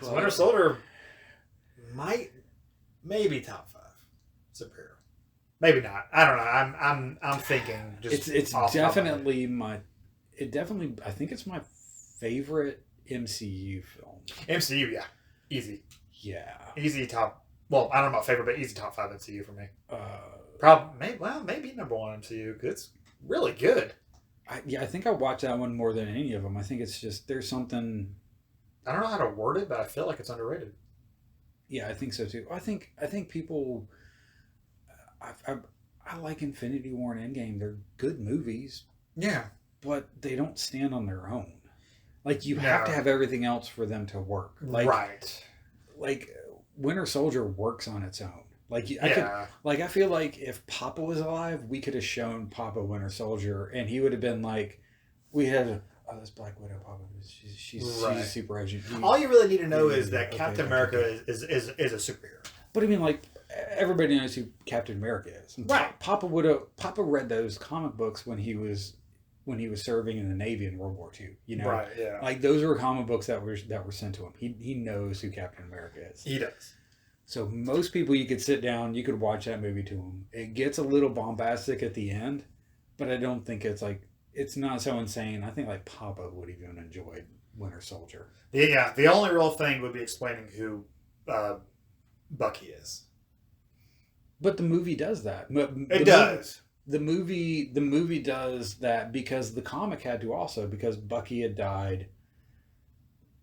So Winter Soldier maybe top 5 superhero. Maybe not. I don't know. I'm thinking just it's definitely I think it's my favorite MCU film. MCU, yeah. Easy. Yeah. Easy top. Well, I don't know about favorite, but easy top 5 MCU for me. Maybe number 1 MCU because it's really good. I think I watch that one more than any of them. I think it's just there's something. I don't know how to word it, but I feel like it's underrated. Yeah, I think so too. I think people. I like Infinity War and Endgame. They're good movies. Yeah, but they don't stand on their own. Like you have to have everything else for them to work. Like, right. Like Winter Soldier works on its own. Like I feel like if Papa was alive, we could have shown Papa Winter Soldier, and he would have been like, we had. Oh, that's Black Widow. Papa. She's a super agent. All you really need to know is that Captain America is a superhero. But I mean, like everybody knows who Captain America is. And right. Papa read those comic books when he was serving in the Navy in World War II. You know, right? Yeah. Like those were comic books that were sent to him. He knows who Captain America is. He does. So most people, you could sit down, you could watch that movie to them. It gets a little bombastic at the end, but I don't think it's not so insane. I think like Papa would even enjoy Winter Soldier. Yeah, the only real thing would be explaining who Bucky is. But the movie does that. It does. The movie does that because the comic had to also, because Bucky had died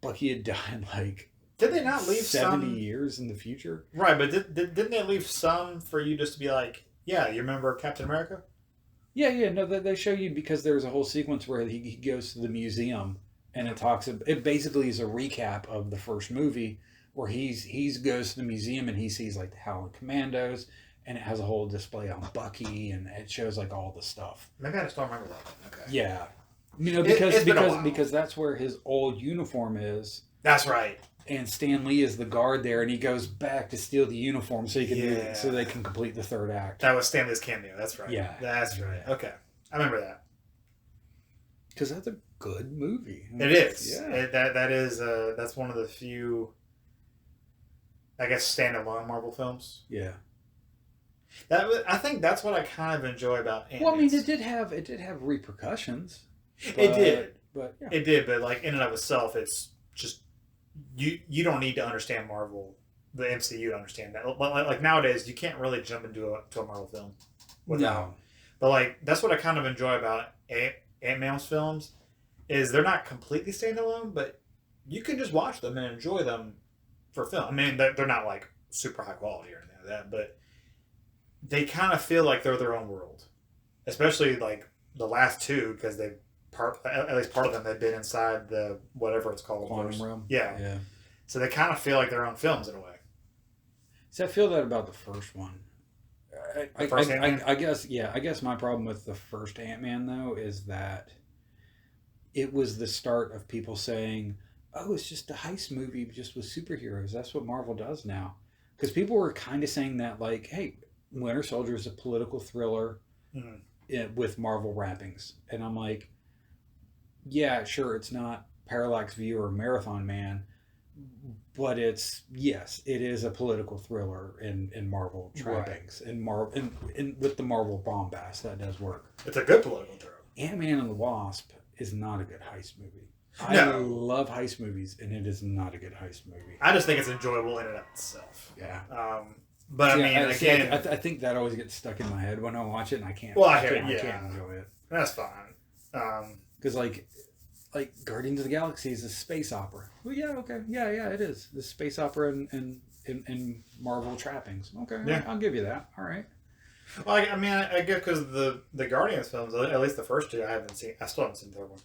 like. Did they not leave 70 years in the future? Right, but didn't they leave some for you just to be like, yeah, you remember Captain America? Yeah, no, they show you because there's a whole sequence where he goes to the museum and it basically is a recap of the first movie where he goes to the museum and he sees like the Howling Commandos and it has a whole display on Bucky and it shows like all the stuff. Maybe I just don't remember that. Okay. Yeah. You know, because that's where his old uniform is. That's right. And Stan Lee is the guard there, and he goes back to steal the uniform so so they can complete the third act. That was Stan Lee's cameo. That's right. Yeah, that's right. Okay, I remember that. Because that's a good movie. It is. Yeah. That is. That's one of the few, I guess, standalone Marvel films. Yeah. I think that's what I kind of enjoy about Ant-Man. Well, I mean, it did have repercussions. It did, but yeah. It did, but like in and of itself, it's just. You don't need to understand Marvel, the MCU, to understand that. Like nowadays, you can't really jump into a Marvel film without. No. But like that's what I kind of enjoy about Ant-Man's films, is they're not completely standalone, but you can just watch them and enjoy them for film. I mean, they're not like super high quality or anything like that, but they kind of feel like they're their own world, especially like the last two because they. At least part of them, they've been inside the whatever it's called, quantum realm. Yeah. So they kind of feel like their own films in a way. See, I feel that about the first one. I guess my problem with the first Ant-Man though is that it was the start of people saying, "Oh, it's just a heist movie, just with superheroes." That's what Marvel does now. Because people were kind of saying that, like, "Hey, Winter Soldier is a political thriller with Marvel wrappings," and I'm like. Yeah, sure, it's not Parallax View or Marathon Man, but it is a political thriller in Marvel trappings, right. and with the Marvel bombast, that does work. It's a good political thriller. Ant-Man and the Wasp is not a good heist movie. I love heist movies, and it is not a good heist movie. I just think it's enjoyable in and of itself. Yeah. But I mean, again... I think that always gets stuck in my head when I watch it, and I can't. Well, I can't enjoy it. That's fine. Because like Guardians of the Galaxy is a space opera. Well, yeah, okay, yeah, it is. The space opera and Marvel trappings. Okay, yeah. I'll give you that. All right. Well, I mean, I guess because the Guardians films, at least the first two, I still haven't seen the third one.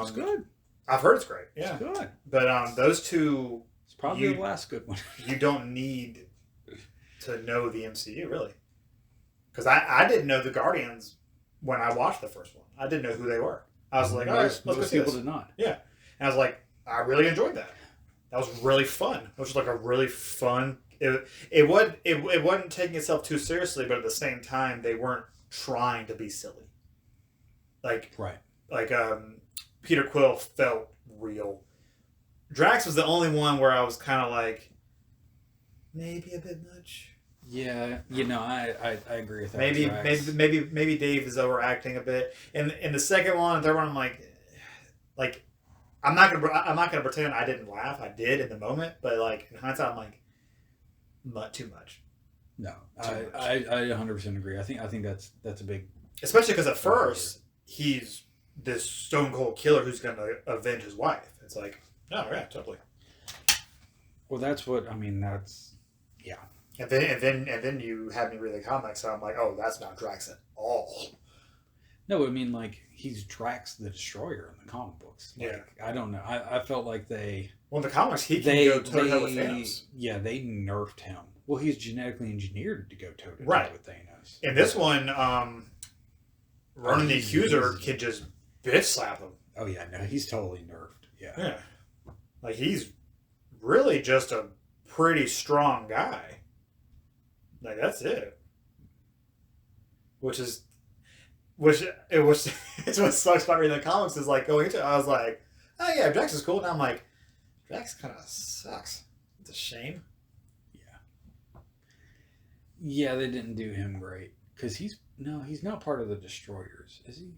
It's good. I've heard it's great. Yeah, it's good. But those two, it's probably the last good one. You don't need to know the MCU really, because I didn't know the Guardians when I watched the first one. I didn't know who they were. I was like, all right, let's go see this. Did not. Yeah. And I was like, I really enjoyed that. That was really fun. It was just like a really fun... It wasn't taking itself too seriously, but at the same time, they weren't trying to be silly. Like, right. Like, Peter Quill felt real. Drax was the only one where I was kind of like, maybe a bit much. Yeah, I agree with that. Maybe Dave is overacting a bit. And in the second one and third one, I'm like I'm not gonna pretend I didn't laugh. I did in the moment, but like in hindsight, I'm like, too much. No, I 100% agree. I think that's a big, especially because at first he's this stone cold killer who's gonna avenge his wife. It's like, no, yeah, totally. Well, that's what I mean. That's yeah. And then you had me read the comics, and I'm like, oh, that's not Drax at all. No, I mean, like, he's Drax the Destroyer in the comic books. Like, I don't know. I felt like they... Well, in the comics, he can go toe-to-toe with Thanos. Yeah, they nerfed him. Well, he's genetically engineered to go toe-to-toe with Thanos. In this one, Ronan the Accuser can just bitch slap him. Oh, yeah, no, he's totally nerfed. Yeah. Like, he's really just a pretty strong guy. Like, that's it. It's what sucks about reading the comics is like going into it, I was like, oh yeah, Drax is cool. Now I'm like, Drax kind of sucks. It's a shame. Yeah, they didn't do him great. Because he's not part of the Destroyers, is he?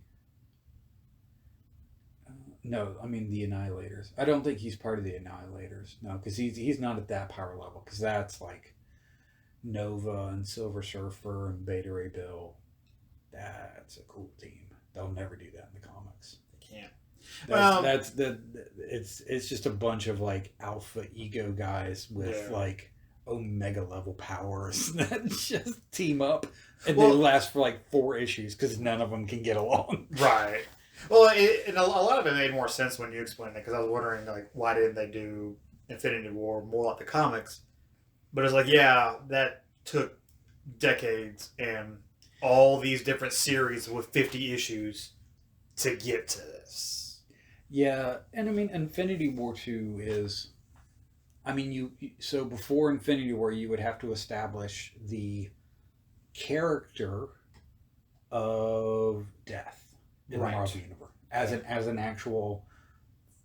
No, I mean the Annihilators. I don't think he's part of the Annihilators. No, because he's not at that power level. Because that's like Nova and Silver Surfer and Beta Ray Bill. That's a cool team. They'll never do that in the comics. They can't. It's just a bunch of like alpha ego guys with like omega level powers that just team up and they last for like 4 issues because none of them can get along. Right. Well, and a lot of it made more sense when you explained it because I was wondering like why didn't they do Infinity War more like the comics? But it's like that took decades and all these different series with 50 issues to get to this. Yeah, and I mean, Infinity War 2 is... I mean, so before Infinity War, you would have to establish the character of Death in the Marvel Universe as an actual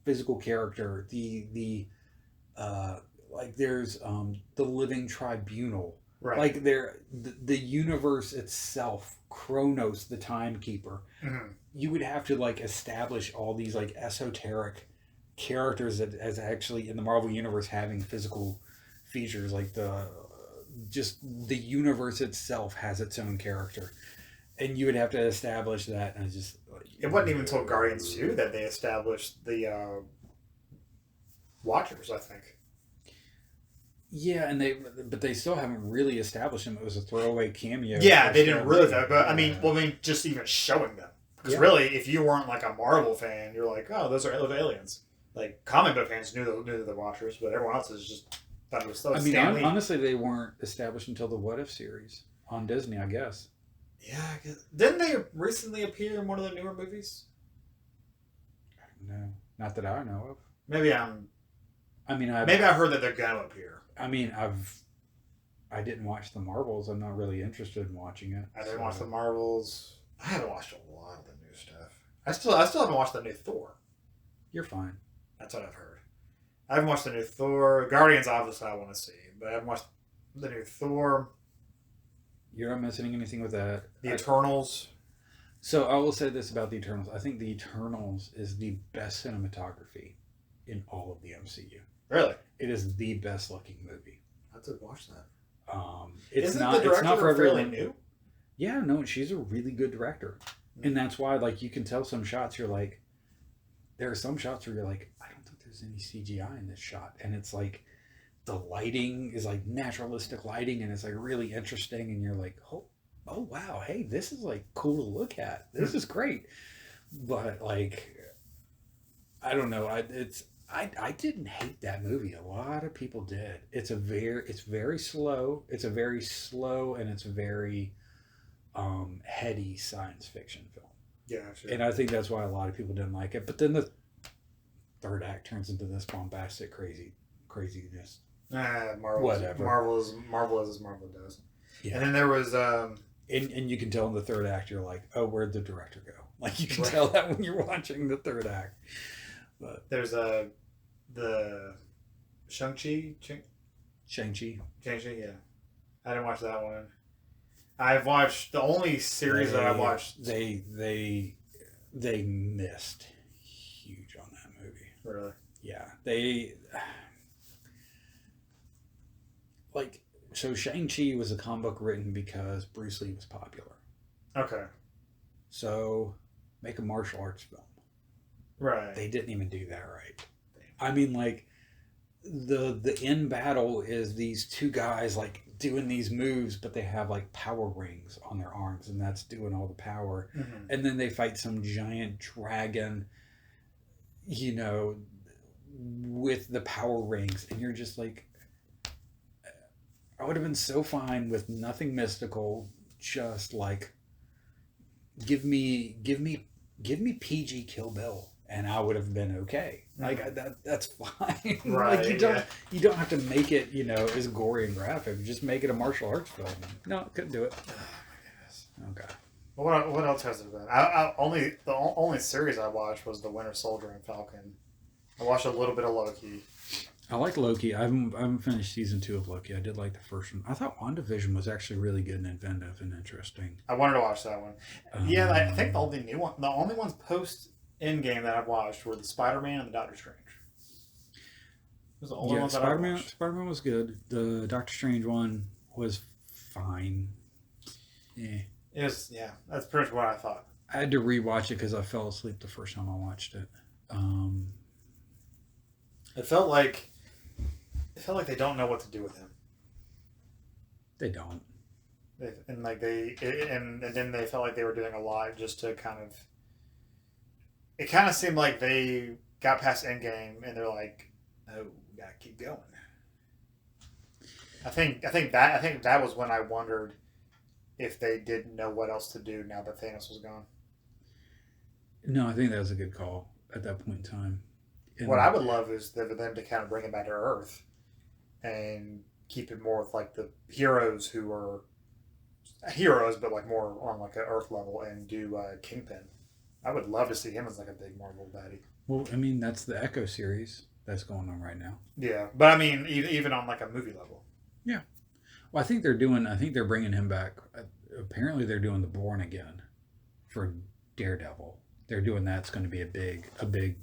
physical character. Like there's the Living Tribunal. Right. Like the universe itself, Kronos, the timekeeper. Mm-hmm. You would have to like establish all these like esoteric characters that as actually in the Marvel universe having physical features. Like the universe itself has its own character, and you would have to establish that. And it wasn't even until Guardians 2 that they established the Watchers, I think. Yeah, but they still haven't really established them. It was a throwaway cameo. Yeah, they didn't really though. But I mean, just even showing them, because really, if you weren't like a Marvel fan, you're like, oh, those are aliens. Like comic book fans knew the Watchers, but everyone else is just thought it was so. I mean, honestly, they weren't established until the What If series on Disney, I guess. Yeah, I guess. Didn't they recently appear in one of the newer movies? No, not that I know of. Maybe I heard that they're gonna appear. I mean, I didn't watch the Marvels. I'm not really interested in watching it. I didn't watch the Marvels. I haven't watched a lot of the new stuff. I still haven't watched the new Thor. You're fine. That's what I've heard. I haven't watched the new Thor. Guardians, obviously, I want to see, but I haven't watched the new Thor. You're not missing anything with that. The Eternals. So I will say this about the Eternals. I think the Eternals is the best cinematography in all of the MCU. Really? It is the best looking movie. I have to watch that. It's not for everyone. New? Yeah, no, she's a really good director. Mm-hmm. And that's why, like, you can tell some shots, you're like, there are some shots where you're like, I don't think there's any CGI in this shot. And it's like, the lighting is like naturalistic lighting and it's like really interesting. And you're like, oh wow, hey, this is like cool to look at. This is great. But like, I don't know. I didn't hate that movie. A lot of people did. It's very slow. It's a very slow and it's a very heady science fiction film. Yeah, sure. And I think that's why a lot of people didn't like it. But then the third act turns into this bombastic craziness. Whatever. Marvel is as Marvel does. Yeah. And then there was and you can tell in the third act you're like, oh, where'd the director go? Like you can tell that when you're watching the third act. But there's the Shang-Chi? Shang-Chi. Shang-Chi, yeah. I didn't watch that one. I've watched the only series that I watched. They missed huge on that movie. Really? Yeah. So Shang-Chi was a comic book written because Bruce Lee was popular. Okay. So make a martial arts film. Right. They didn't even do that right. I mean, like, the end battle is these two guys, like, doing these moves, but they have, like, power rings on their arms, and that's doing all the power. Mm-hmm. And then they fight some giant dragon, with the power rings, and you're just like, I would have been so fine with nothing mystical, just like give me PG Kill Bill, and I would have been okay. Like that's fine. Right. Like you don't have to make it as gory and graphic. Just make it a martial arts film. No, couldn't do it. Oh my goodness. Okay. Well, what else has it been? The only series I watched was The Winter Soldier and Falcon. I watched a little bit of Loki. I like Loki. I haven't finished season 2 of Loki. I did like the first one. I thought WandaVision was actually really good and inventive and interesting. I wanted to watch that one. Yeah, I think the only ones post Endgame that I've watched were the Spider-Man and the Doctor Strange. Those are the only ones that I watched. Spider-Man was good. The Doctor Strange one was fine. Yeah. That's pretty much what I thought. I had to rewatch it because I fell asleep the first time I watched it. It felt like they don't know what to do with him. They don't. And then they felt like they were doing a lot just to kind of. It kind of seemed like they got past Endgame and they're like, "Oh, we gotta keep going." I think that was when I wondered if they didn't know what else to do now that Thanos was gone. No, I think that was a good call at that point in time. What I would love is for them to kind of bring it back to Earth and keep it more with like the heroes who are heroes, but like more on like an Earth level, and do Kingpin. I would love to see him as like a big Marvel baddie. Well, I mean, that's the Echo series that's going on right now. Yeah, but I mean, even on like a movie level. Yeah. Well, I think they're bringing him back. Apparently, they're doing the Born Again for Daredevil. They're doing that. It's going to be a big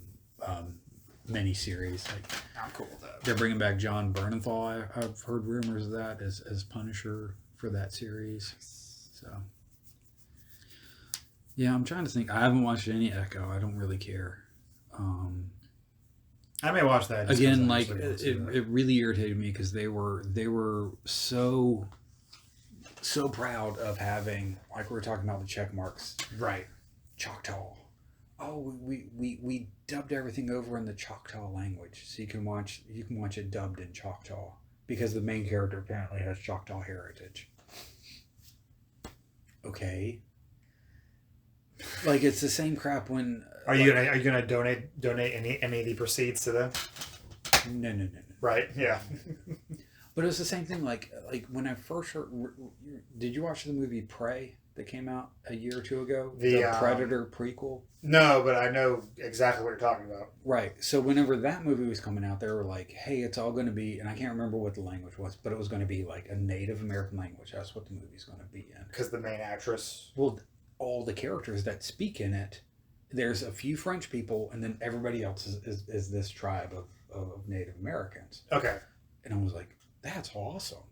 mini-series. Like, I'm cool with that. They're bringing back John Bernthal. I've heard rumors of that as Punisher for that series. So, yeah, I'm trying to think. I haven't watched any Echo. I don't really care. I may watch that again. Like it really irritated me because they were so proud of having, like we were talking about, the check marks. Right. Choctaw. Oh, we dubbed everything over in the Choctaw language, so you can watch it dubbed in Choctaw because the main character apparently has Choctaw heritage. Okay. Like, it's the same crap when. Are you gonna donate any of the proceeds to them? No. Right. Yeah. But it was the same thing. Like when I first heard. Did you watch the movie Prey that came out a year or two ago? The Predator prequel. No, but I know exactly what you're talking about. Right. So whenever that movie was coming out, they were like, "Hey, it's all going to be," and I can't remember what the language was, but it was going to be like a Native American language. That's what the movie's going to be in. Because the main actress. Well, all the characters that speak in it, there's a few French people, and then everybody else is this tribe of Native Americans. Okay. And I was like, that's awesome.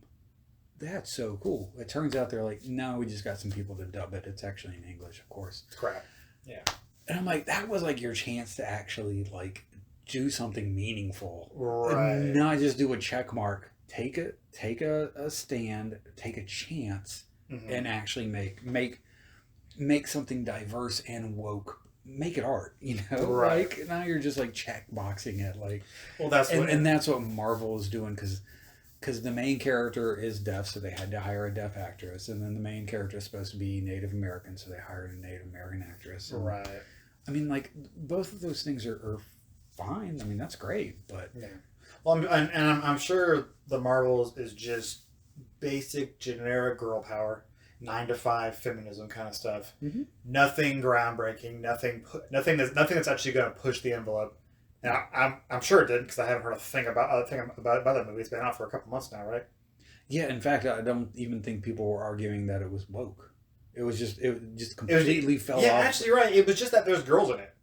That's so cool. It turns out they're like, no, we just got some people to dub it. It's actually in English, of course. Crap. Yeah. And I'm like, that was like your chance to actually like do something meaningful. Right. And not just do a check mark. Take a stand, take a chance, and actually make something diverse and woke. Make it art, Right. Like, now you're just like check boxing it, like. Well, that's what Marvel is doing, because the main character is deaf, so they had to hire a deaf actress, and then the main character is supposed to be Native American, so they hired a Native American actress. And, right. I mean, like, both of those things are fine. I mean, that's great, but yeah. Well, I'm sure the Marvels is just basic generic girl power. 9-to-5 feminism kind of stuff. Mm-hmm. Nothing groundbreaking. Nothing that's actually going to push the envelope. And I'm sure it did because I haven't heard a thing about that movie. It's been out for a couple months now, right? Yeah, in fact, I don't even think people were arguing that it was woke. It just completely fell off. Yeah, actually, you're right. It was just that there's girls in it.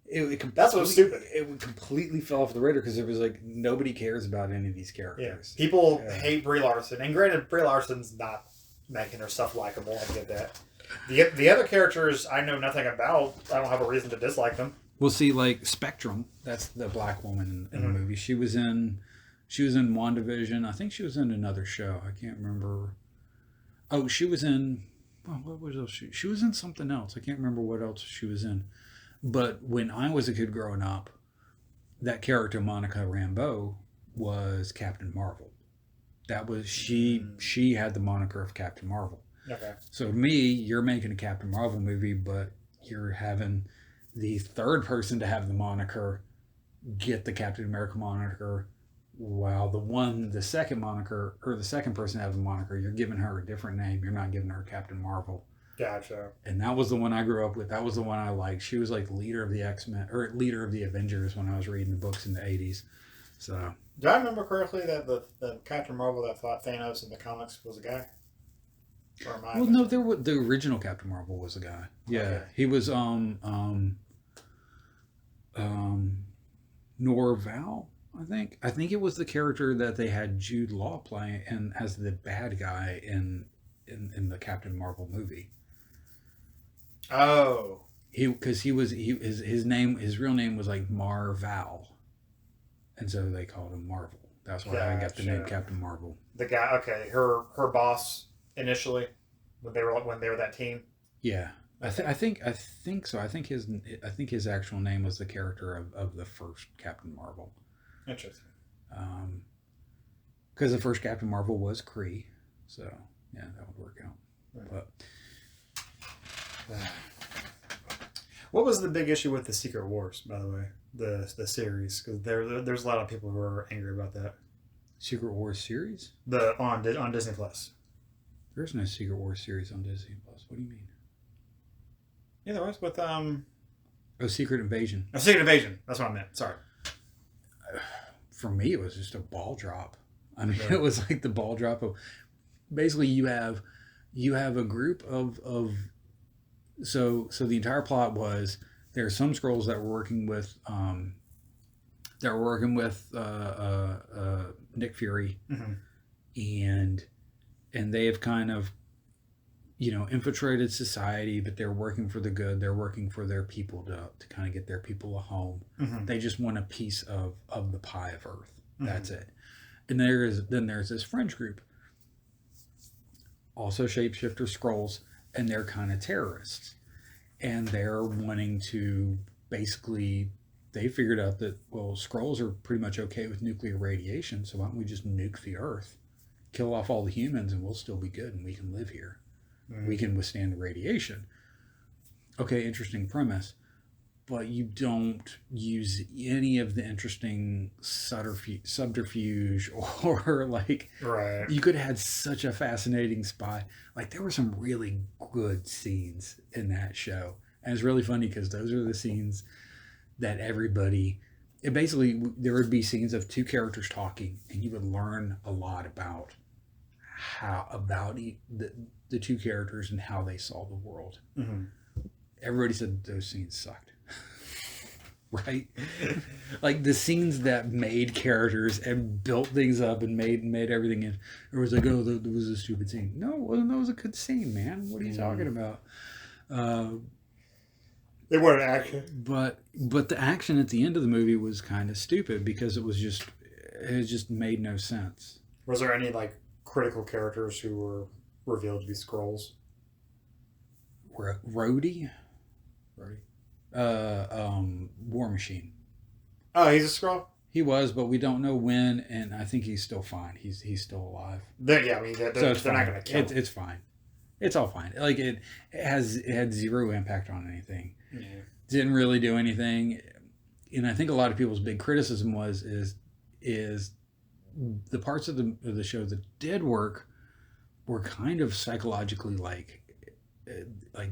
That's what was stupid. It completely fell off the radar because it was like nobody cares about any of these characters. Yeah. People hate Brie Larson, and granted, Brie Larson's not making herself likable. I get that. The other characters I know nothing about. I don't have a reason to dislike them. We'll see, like Spectrum. That's the black woman in the movie. She was in WandaVision. I think she was in another show. I can't remember. Oh, she was in. Well, what was else? She was in something else. I can't remember what else she was in. But when I was a kid growing up, that character Monica Rambeau was Captain Marvel. That was she. She had the moniker of Captain Marvel. Okay. So to me, you're making a Captain Marvel movie, but you're having the third person to have the moniker get the Captain America moniker, while the second moniker, or the second person to have the moniker, you're giving her a different name. You're not giving her Captain Marvel. Gotcha. And that was the one I grew up with. That was the one I liked. She was like leader of the X-Men, or leader of the Avengers when I was reading the books in the 80s. So. Do I remember correctly that the Captain Marvel that fought Thanos in the comics was a guy? Well, no, the original Captain Marvel was a guy. Yeah, okay. He was Norval, I think. I think it was the character that they had Jude Law play and as the bad guy in the Captain Marvel movie. Oh, his real name was like Marval, and so they called him Marvel. That's why I got the name Captain Marvel. The guy, okay, her boss initially when they were that team. Yeah, I think so. I think his actual name was the character of the first Captain Marvel. Interesting. Because the first Captain Marvel was Kree, so yeah, that would work out. Right. But. What was the big issue with the Secret Wars, by the way, the series? Because there's a lot of people who are angry about that. Secret Wars series? On Disney Plus. There's no Secret Wars series on Disney Plus. What do you mean? Yeah, there was with Secret Invasion. Oh, Secret Invasion. That's what I meant. Sorry. For me, it was just a ball drop. I mean, It was like the ball drop of basically you have a group of so the entire plot was there are some Skrulls that were working with Nick Fury, and they have kind of infiltrated society, but they're working for the good. They're working for their people to kind of get their people a home. They just want a piece of the pie of Earth. That's it. And there's this French group, also shapeshifter Skrulls, and they're kind of terrorists, and they're wanting to basically. They figured out that Skrulls are pretty much okay with nuclear radiation, so why don't we just nuke the Earth, kill off all the humans, and we'll still be good, and we can live here. We can withstand the radiation. Okay, interesting premise. But you don't use any of the interesting subterfuge or like... Right. You could have had such a fascinating spot. Like, there were some really good scenes in that show. And it's really funny because those are the scenes that everybody... Basically, there would be scenes of two characters talking, and you would learn a lot about the two characters and how they saw the world. Everybody said those scenes sucked. Right? Like the scenes that made characters and built things up and made everything in. It was like, oh, that was a stupid scene. No, it wasn't. That was a good scene, man. What are you talking about? They weren't action. But the action at the end of the movie was kind of stupid because it just made no sense. Was there any like critical characters who were revealed to be Skrulls? Rhodey? War Machine. Oh, he's a Skrull? He was, but we don't know when, and I think he's still fine. He's still alive. They're not going to kill him. It's fine. It's all fine. Like it had zero impact on anything. Yeah. Didn't really do anything. And I think a lot of people's big criticism is the parts of the show that did work were kind of psychologically like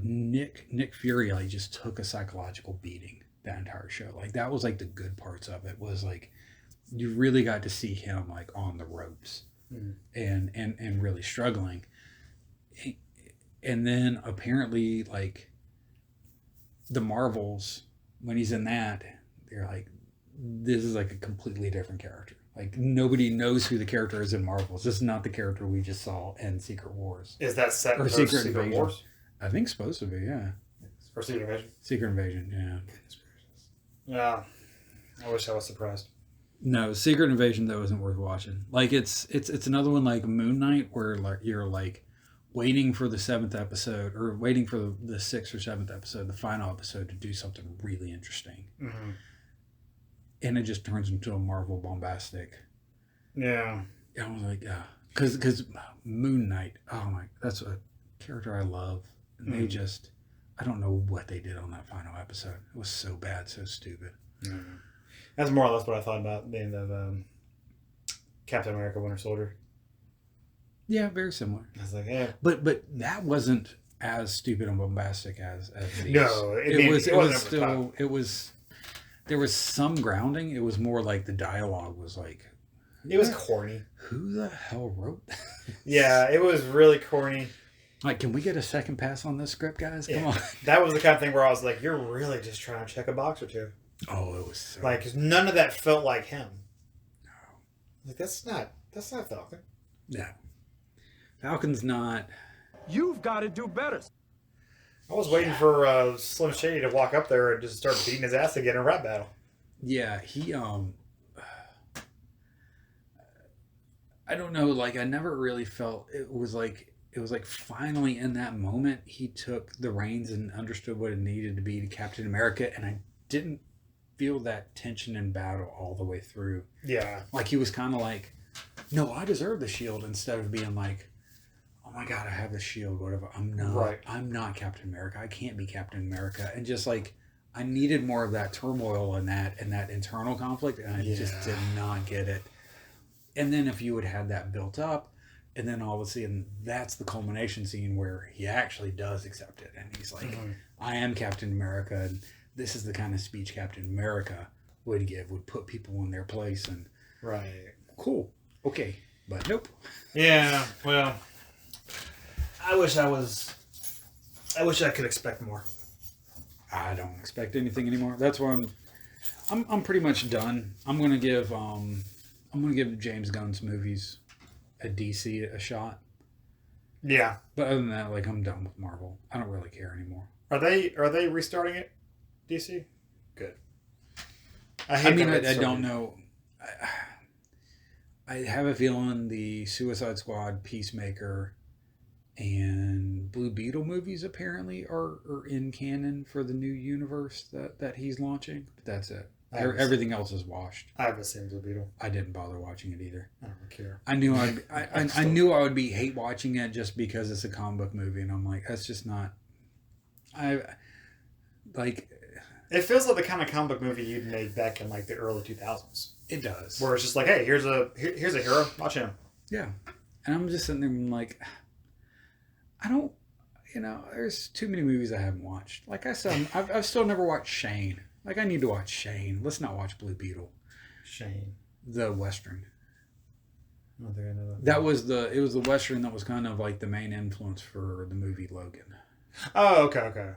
Nick Fury just took a psychological beating. that entire show. Like that was like the good parts of it, was like you really got to see him like on the ropes and really struggling. And then apparently like the Marvels, when he's in that, they're like, this is like a completely different character. Like nobody knows who the character is in Marvels. This is not the character we just saw in Secret Wars. Is that set or Secret Wars? I think it's supposed to be, yeah. Or Secret Invasion? Secret Invasion, yeah. Yeah. I wish I was surprised. No, Secret Invasion though isn't worth watching. Like it's another one like Moon Knight, where like you're like waiting for the 7th episode, or waiting for the 6th or 7th episode, the final episode, to do something really interesting. Mm-hmm. And it just turns into a Marvel bombastic. Yeah. I was like, yeah. Because Moon Knight, oh my, that's a character I love. And they just, I don't know what they did on that final episode. It was so bad, so stupid. Mm-hmm. That's more or less what I thought about the end of Captain America Winter Soldier. Yeah, very similar. I was like, yeah. But that wasn't as stupid and bombastic as these. No, it was still, there was some grounding. It was more like the dialogue was like, it was corny. Who the hell wrote that? Yeah, it was really corny. Like, can we get a second pass on this script, guys? Come on. That was the kind of thing where I was like, you're really just trying to check a box or two. Oh, it was so... Like, 'cause none of that felt like him. No. Like, that's not Falcon. No. Falcon's not... You've got to do better. I was waiting for Slim Shady to walk up there and just start beating his ass again in a rap battle. Yeah, he, I don't know, like, I never really felt... It was like finally in that moment, he took the reins and understood what it needed to be to Captain America, and I didn't feel that tension and battle all the way through. Yeah. Like, he was kind of like, no, I deserve the shield, instead of being like, oh my God, I have the shield, whatever. I'm not Captain America. I can't be Captain America. And just like, I needed more of that turmoil and that internal conflict, and I just did not get it. And then if you had had that built up, and then all of a sudden, that's the culmination scene where he actually does accept it. And he's like, I am Captain America, and this is the kind of speech Captain America would give, would put people in their place. And cool. Okay. But nope. Yeah, well, I wish I could expect more. I don't expect anything anymore. That's why I'm pretty much done. I'm gonna give James Gunn's movies at DC a shot. Yeah. But other than that, like, I'm done with Marvel. I don't really care anymore. Are they restarting it? DC? Good. I don't know. I have a feeling the Suicide Squad, Peacemaker, and Blue Beetle movies apparently are in canon for the new universe that he's launching. But that's it. Everything else is washed. I haven't seen Blue Beetle. I didn't bother watching it either. I don't care. I knew I knew I would be hate watching it just because it's a comic book movie, and I'm like, that's just not. It feels like the kind of comic book movie you'd make back in like the early 2000s. It does. Where it's just like, hey, here's a hero, watch him. Yeah, and I'm just sitting there and like, I don't, there's too many movies I haven't watched. Like I said, I've still never watched Shane. Like, I need to watch Shane. Let's not watch Blue Beetle. Shane. The Western. I don't think I know that. It was the Western that was kind of like the main influence for the movie Logan. Oh, okay.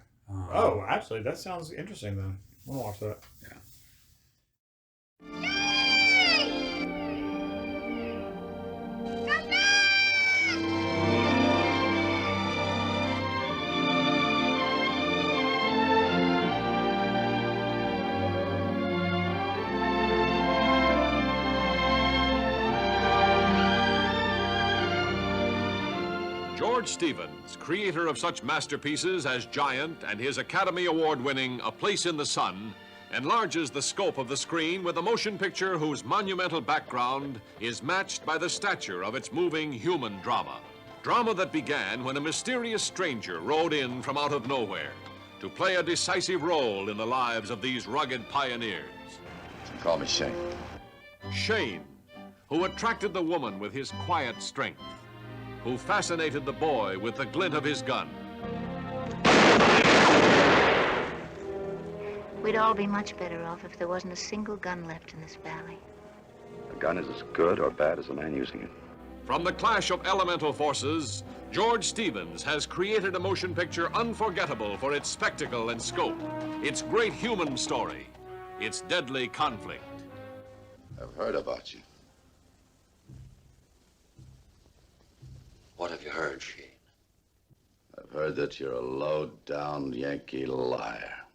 Actually, that sounds interesting then. I want to watch that. Yeah. George Stevens, creator of such masterpieces as Giant and his Academy Award-winning A Place in the Sun, enlarges the scope of the screen with a motion picture whose monumental background is matched by the stature of its moving human drama. Drama that began when a mysterious stranger rode in from out of nowhere to play a decisive role in the lives of these rugged pioneers. You call me Shane. Shane, who attracted the woman with his quiet strength, who fascinated the boy with the glint of his gun. We'd all be much better off if there wasn't a single gun left in this valley. A gun is as good or bad as the man using it. From the clash of elemental forces, George Stevens has created a motion picture unforgettable for its spectacle and scope, its great human story, its deadly conflict. I've heard about you. What have you heard, Sheen? I've heard that you're a low-down Yankee liar.